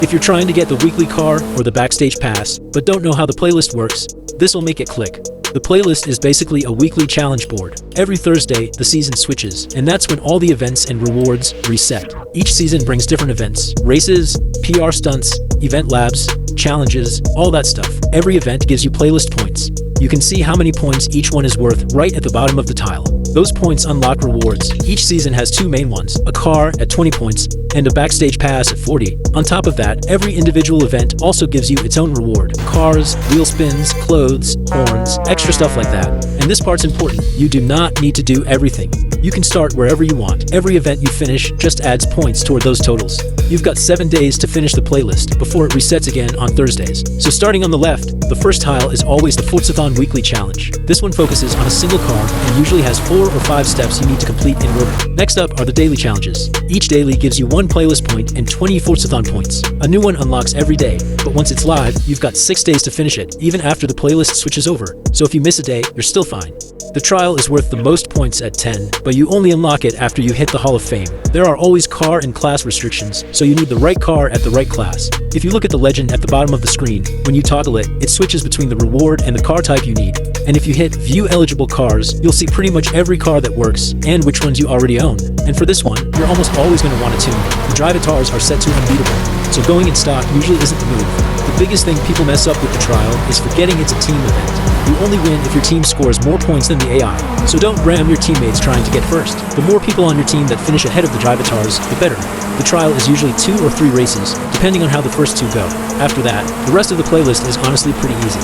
If you're trying to get the weekly car or the Backstage pass, but don't know how the playlist works, this will make it click. The playlist is basically a weekly challenge board. Every Thursday, the season switches, and that's when all the events and rewards reset. Each season brings different events, races, PR stunts, event labs, challenges, all that stuff. Every event gives you playlist points. You can see how many points each one is worth right at the bottom of the tile. Those points unlock rewards. Each season has two main ones, a car at 20 points and a Backstage pass at 40. On top of that, every individual event also gives you its own reward. Cars, wheel spins, clothes, horns, extra stuff like that. And this part's important. You do not need to do everything. You can start wherever you want. Every event you finish just adds points toward those totals. You've got 7 days to finish the playlist before it resets again on Thursdays. So starting on the left, the first tile is always the Forzathon Weekly Challenge. This one focuses on a single car and usually has 4 or 5 steps you need to complete in order. Next up are the daily challenges. Each daily gives you 1 playlist point and 20 Forzathon points. A new one unlocks every day, but once it's live, you've got 6 days to finish it, even after the playlist switches over. So if you miss a day, you're still fine. The trial is worth the most points at 10, but you only unlock it after you hit the Hall of Fame. There are always car and class restrictions, so you need the right car at the right class. If you look at the legend at the bottom of the screen, when you toggle it, it switches between the reward and the car type you need. And if you hit View Eligible Cars, you'll see pretty much every car that works, and which ones you already own. And for this one, you're almost always going to want to tune. The drivatars are set to unbeatable, so going in stock usually isn't the move. The biggest thing people mess up with the trial is forgetting it's a team event. You only win if your team scores more points than the AI, so don't ram your teammates trying to get first. The more people on your team that finish ahead of the drivatars, the better. The trial is usually 2 or 3 races, depending on how the first 2 go. After that, the rest of the playlist is honestly pretty easy.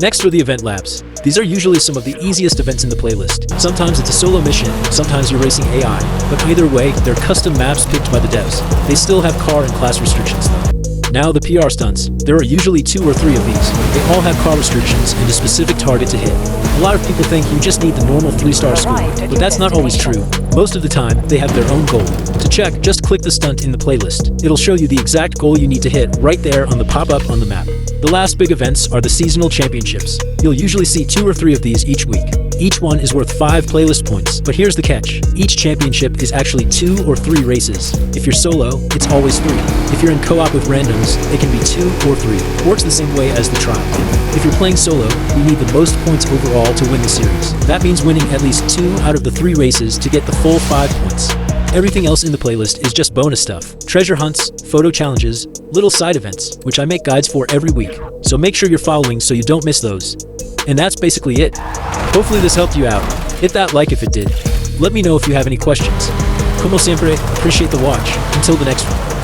Next are the event labs. These are usually some of the easiest events in the playlist. Sometimes it's a solo mission, sometimes you're racing AI, but either way, they're custom maps picked by the devs. They still have car and class restrictions though. Now the PR stunts. There are usually 2 or 3 of these. They all have car restrictions and a specific target to hit. A lot of people think you just need the normal 3-star score, but that's not always true. Most of the time, they have their own goal. To check, just click the stunt in the playlist. It'll show you the exact goal you need to hit right there on the pop-up on the map. The last big events are the seasonal championships. You'll usually see 2 or 3 of these each week. Each one is worth 5 playlist points, but here's the catch. Each championship is actually 2 or 3 races. If you're solo, it's always 3. If you're in co-op with randoms, it can be 2 or 3. Works the same way as the trial. If you're playing solo, you need the most points overall to win the series. That means winning at least 2 out of the 3 races to get the full 5 points. Everything else in the playlist is just bonus stuff. Treasure hunts, photo challenges, little side events, which I make guides for every week. So make sure you're following so you don't miss those. And that's basically it. Hopefully this helped you out. Hit that like if it did. Let me know if you have any questions. Como siempre, appreciate the watch. Until the next one.